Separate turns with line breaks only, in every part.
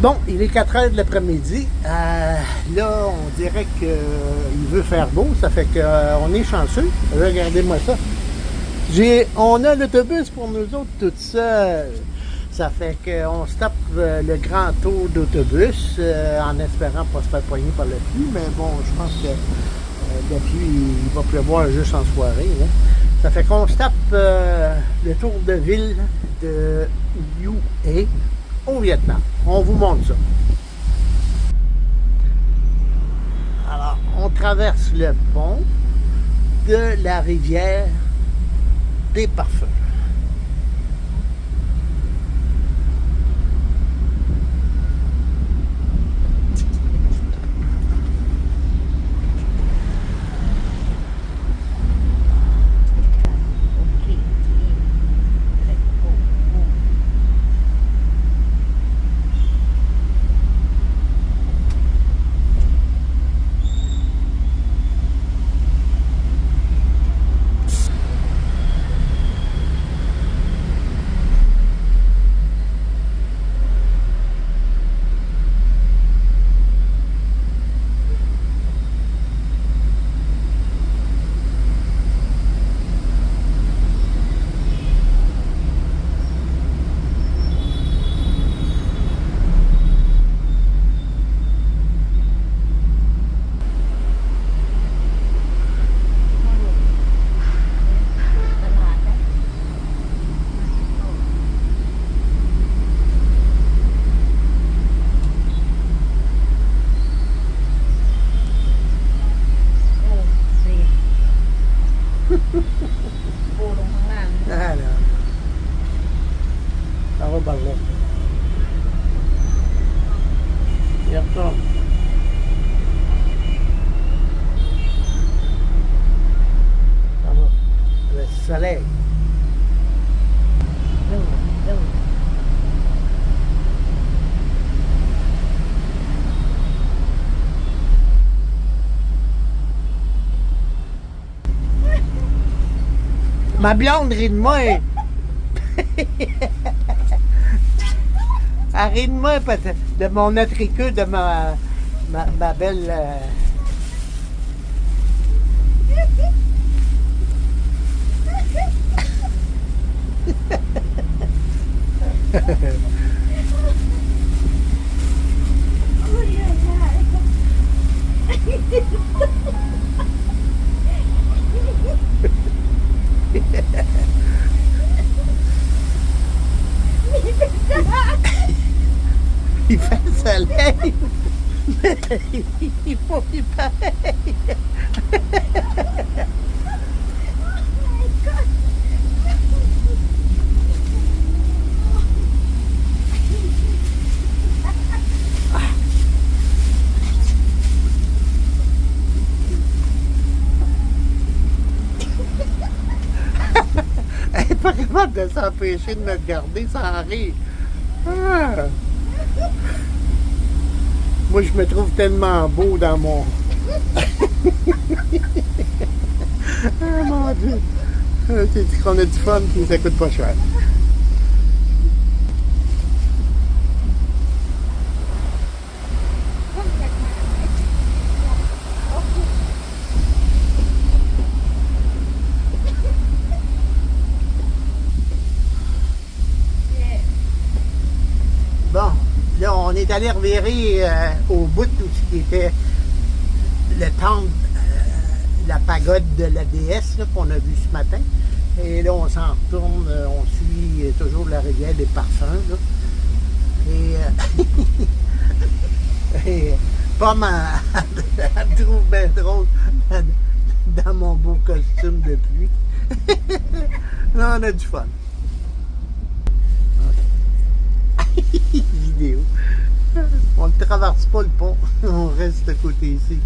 Bon, il est 4 heures de l'après-midi. Là, on dirait qu'il veut faire beau. Ça fait qu'on est chanceux. Regardez-moi ça. On a l'autobus pour nous autres toute seule. Ça fait qu'on se tape le grand tour d'autobus en espérant pas se faire poigner par la pluie. Mais bon, je pense que la pluie, il va pleuvoir juste en soirée. Hein. Ça fait qu'on se tape le tour de ville de Hue au Vietnam. On vous montre ça. Alors, on traverse le pont de la rivière des Parfums. Soleil. Ma blonde rit de moi. Elle rit de moi parce que de mon attricot, de ma belle... Il fait le soleil, mais il faut y pareil. Elle n'est pas capable de s'empêcher de me regarder sans rire. Ah. Moi, je me trouve tellement beau dans mon... Ah, mon Dieu. Tu dis qu'on a du fun et ça coûte pas cher. Bon, là, on est allé revirer au bout de tout ce qui était le temple, la pagode de la déesse qu'on a vu ce matin. Et là, on s'en retourne, on suit toujours la rivière des Parfums. Là. Et Pomme, elle me trouve bien drôle dans mon beau costume de pluie. Là, on a du fun. Vidéo. On ne traverse pas le pont, on reste à côté ici.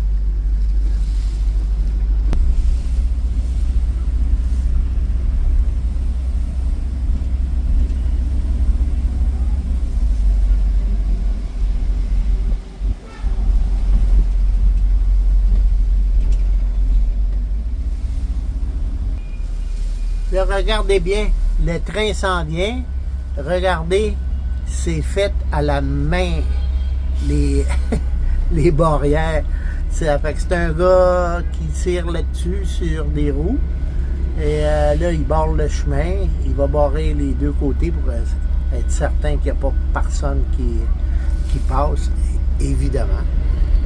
Là, regardez bien, le train s'en vient. Regardez c'est fait à la main, les, les barrières. C'est un gars qui tire là-dessus sur des roues. Et là, il barre le chemin. Il va barrer les deux côtés pour être certain qu'il n'y a pas personne qui passe, évidemment.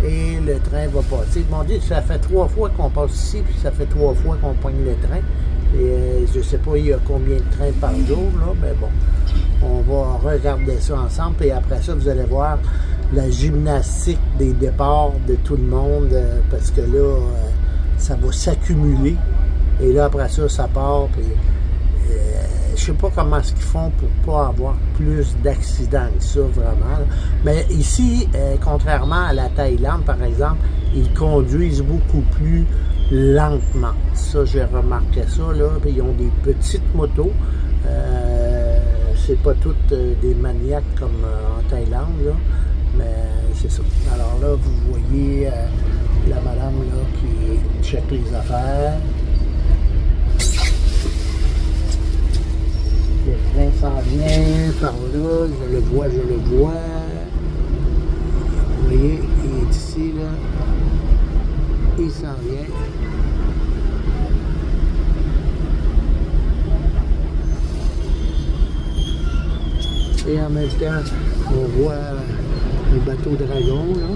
Et le train va passer. Mon Dieu, ça fait 3 fois qu'on passe ici, puis ça fait 3 fois qu'on pogne le train. Et je ne sais pas il y a combien de trains par jour, là, mais bon, on va regarder ça ensemble. Et après ça, vous allez voir la gymnastique des départs de tout le monde, parce que là, ça va s'accumuler. Et là, après ça, ça part. Puis, je sais pas comment est-ce qu'ils font pour pas avoir plus d'accidents que ça, vraiment. Mais ici, contrairement à la Thaïlande, par exemple, ils conduisent beaucoup plus lentement. Ça, j'ai remarqué ça, là. Puis, ils ont des petites motos. C'est pas toutes des maniaques comme en Thaïlande, là. Mais c'est ça. Alors là, vous voyez la madame, là, qui check les affaires. Le train s'en vient par là, je le vois. Vous voyez, il est ici, là. Il s'en vient. Et en même temps, on voit le bateau dragon, là.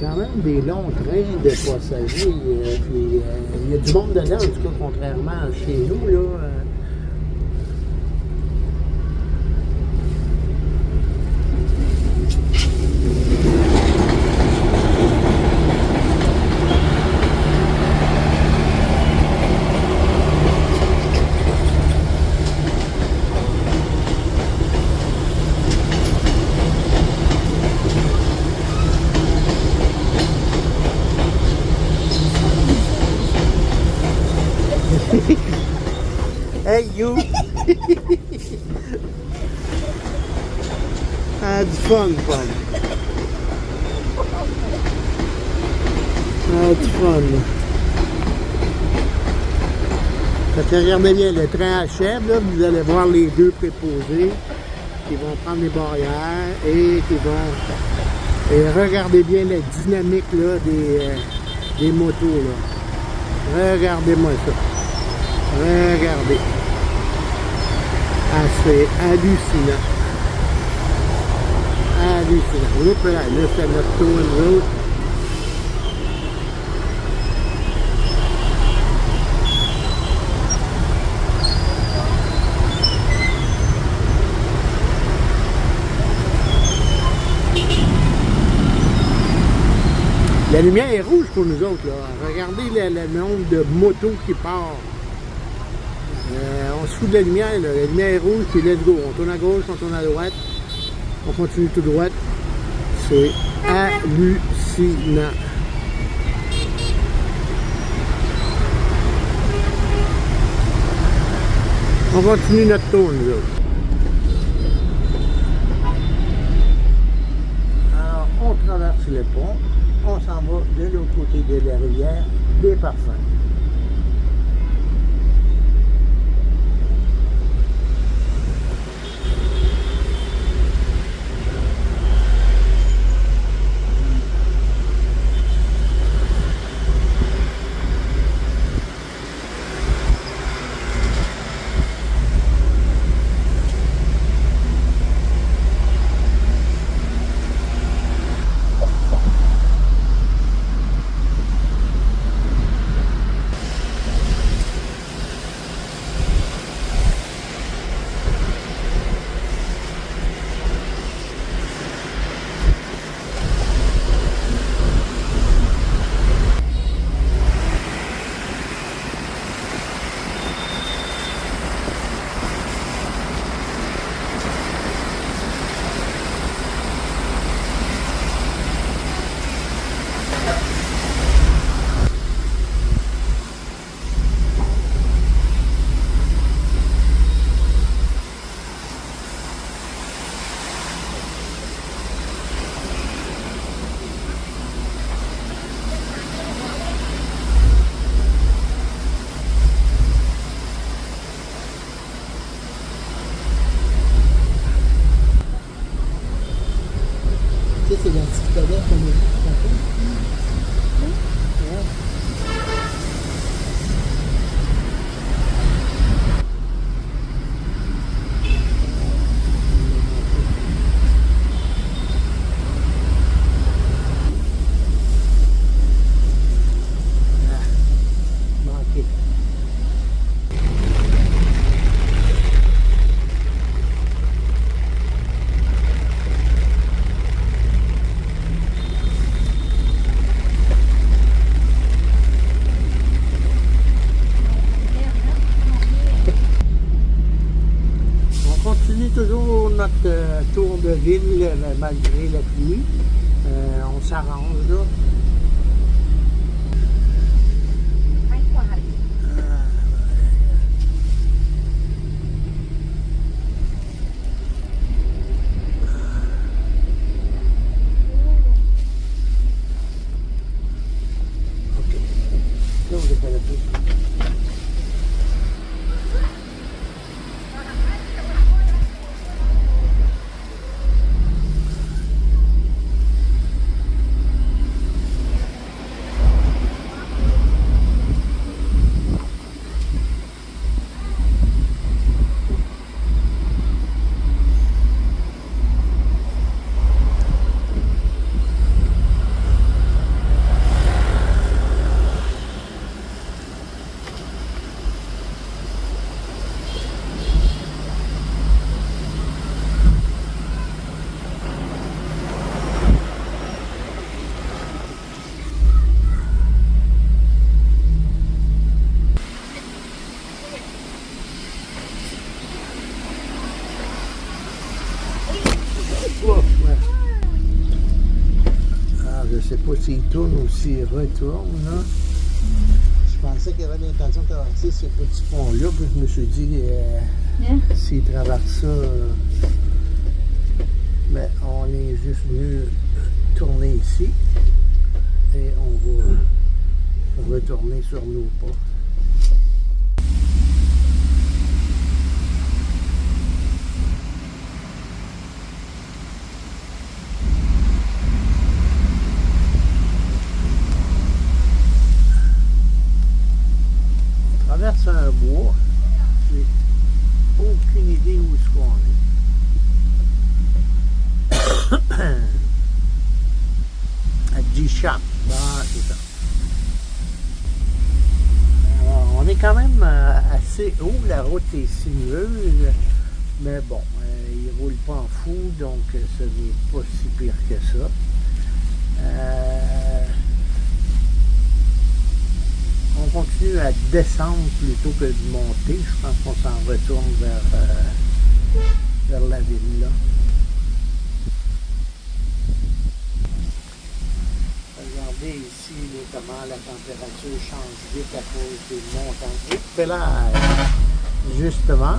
Quand même des longs trains de passagers. Il y a du monde dedans, en tout cas, contrairement à chez nous, là. Hey, you! Had fun. Had fun. Fait que regardez bien, le train achève, là, vous allez voir les deux préposés qui vont prendre les barrières et qui vont... Et regardez bien la dynamique, là, des motos, là. Regardez-moi ça. Regardez. Ah, c'est hallucinant. Hallucinant. Là, c'est notre tour de route. La lumière est rouge pour nous autres, là. Regardez le nombre de motos qui partent. On se fout de la lumière, là. La lumière est rouge, puis let's go. On tourne à gauche, on tourne à droite. On continue tout droit. C'est hallucinant. On continue notre tour, nous autres. Alors, on traverse le pont. On s'en va de l'autre côté de la rivière des Parfums. Tu sais, c'est la petite cadette qu'on a vu tantôt. Ouais. Manqué. On continue toujours notre tour de ville malgré la pluie. On s'arrange là. OK. Là, vous êtes à la plus. Ouais. Ah, je sais pas s'il tourne ou s'il retourne, là. Je pensais qu'il y avait l'intention de traverser ce petit pont-là, puis je me suis dit, s'il traverse ça, ben, on est juste venu tourner ici et on va retourner sur nos pas. On traverse un bois. J'ai aucune idée où est-ce qu'on est. À G-Shop. Bon, c'est ça. Alors, on est quand même assez haut. La route est sinueuse. Mais bon, il ne roule pas en fou, donc ce n'est pas si pire que ça. On continue à descendre plutôt que de monter. Je pense qu'on s'en retourne vers la ville là. Regardez ici comment la température change vite à cause des montagnes. Et là, justement,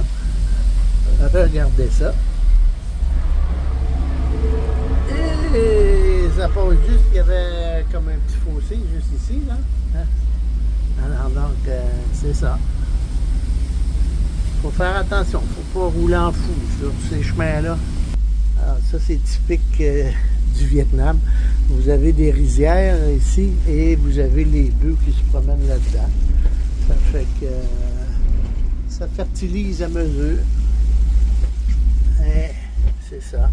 regardez ça. Et ça passe juste, il y avait comme un petit fossé juste ici, là. Hein? Alors donc, c'est ça. Il faut faire attention, il ne faut pas rouler en fou sur ces chemins-là. Alors ça, c'est typique du Vietnam. Vous avez des rizières ici et vous avez les bœufs qui se promènent là-dedans. Ça fait que ça fertilise à mesure. Et c'est ça,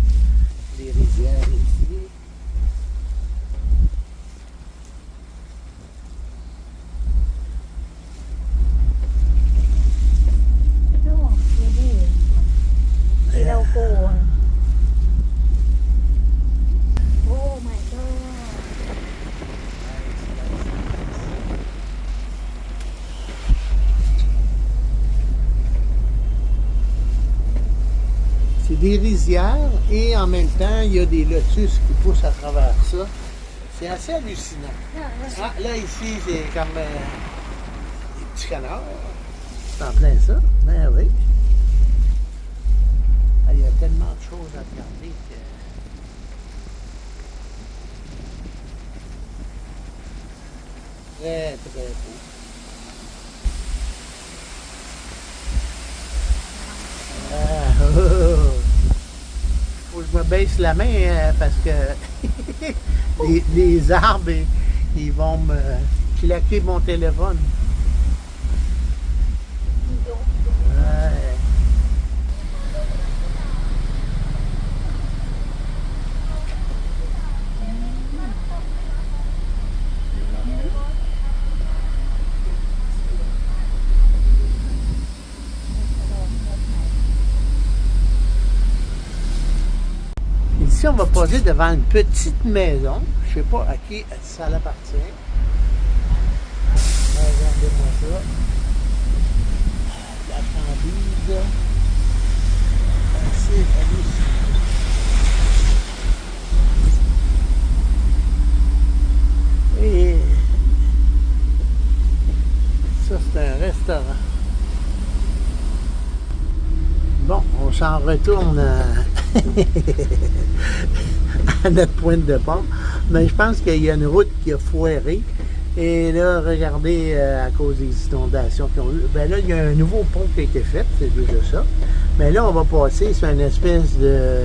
les rizières ici.
Oh my god.
C'est des rizières et en même temps, il y a des lotus qui poussent à travers ça. C'est assez hallucinant. Ah, là, ici, c'est comme des petits canards. C'est en plein ça. Ben oui. Ah, il y a tellement de choses à regarder que... Très, très beau. Ah, oh, oh. Faut je me baisse la main parce que les arbres, ils vont me claquer mon téléphone. Ouais. Ici, on va passer devant une petite maison. Je ne sais pas à qui ça appartient. Regardez-moi ça. La cambise. C'est magnifique. Et ça, c'est un restaurant. Bon, on s'en retourne à notre point de départ. Mais je pense qu'il y a une route qui a foiré. Et là, regardez, à cause des inondations qu'ils ont eu, ben là, il y a un nouveau pont qui a été fait, c'est déjà ça. Mais là, on va passer sur une espèce de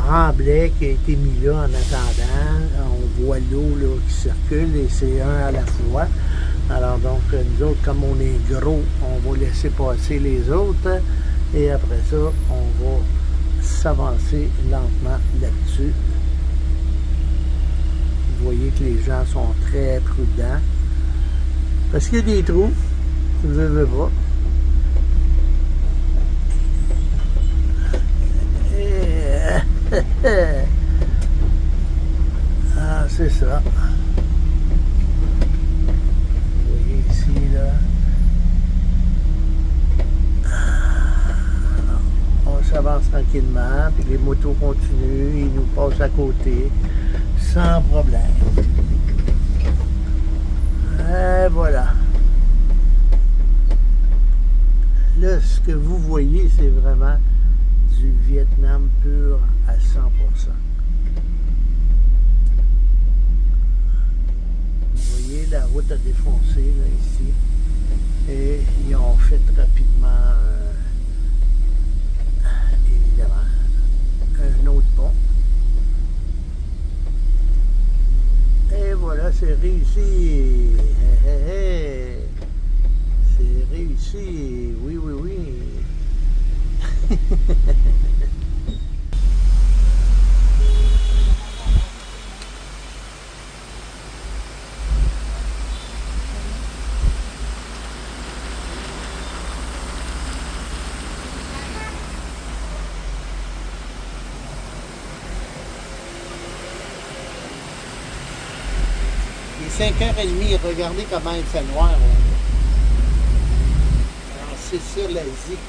remblai qui a été mis là en attendant. On voit l'eau là, qui circule et c'est un à la fois. Alors donc, nous autres, comme on est gros, on va laisser passer les autres. Et après ça, on va s'avancer lentement là-dessus. Vous voyez que les gens sont très prudents. Parce qu'il y a des trous, je ne veux pas. Ah, c'est ça. Vous voyez ici, là. On s'avance tranquillement, puis les motos continuent, ils nous passent à côté, sans problème. Et voilà. Là, ce que vous voyez, c'est vraiment du Vietnam pur à 100%. Vous voyez, la route a défoncé, là, ici. Et ils ont fait rapidement, évidemment, un autre pont. Et voilà, c'est réussi. C'est réussi. Oui, oui, oui. Il est 5h30, regardez comment il fait noir. Là. Alors, c'est sur l'Asie.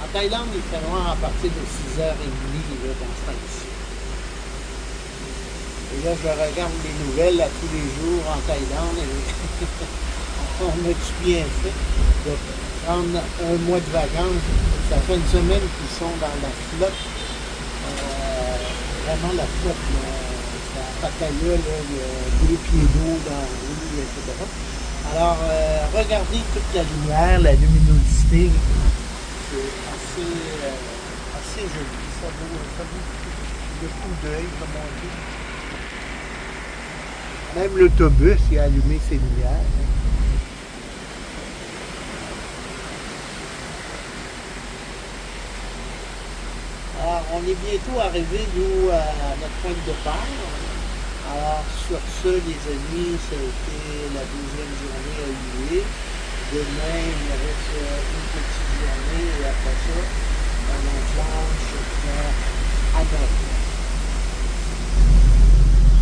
En Thaïlande, il fait noir à partir de 6h30 là, dans ce temps-ci. Et là, je regarde les nouvelles à tous les jours en Thaïlande et on a-tu bien fait de prendre un mois de vacances. Ça fait une semaine qu'ils sont dans la flotte. Vraiment la flotte. À Pattaya, là, il y a 2 pieds d'eau dans la rue, etc. Alors, regardez toute la lumière, la luminosité. C'est assez joli. Ça vaut le coup d'œil, comme on dit. Même l'autobus, il a allumé ses lumières. Alors, on est bientôt arrivé, nous, à notre point de départ. Alors, sur ce, les amis, ça a été la deuxième journée à Hue. Demain, il me reste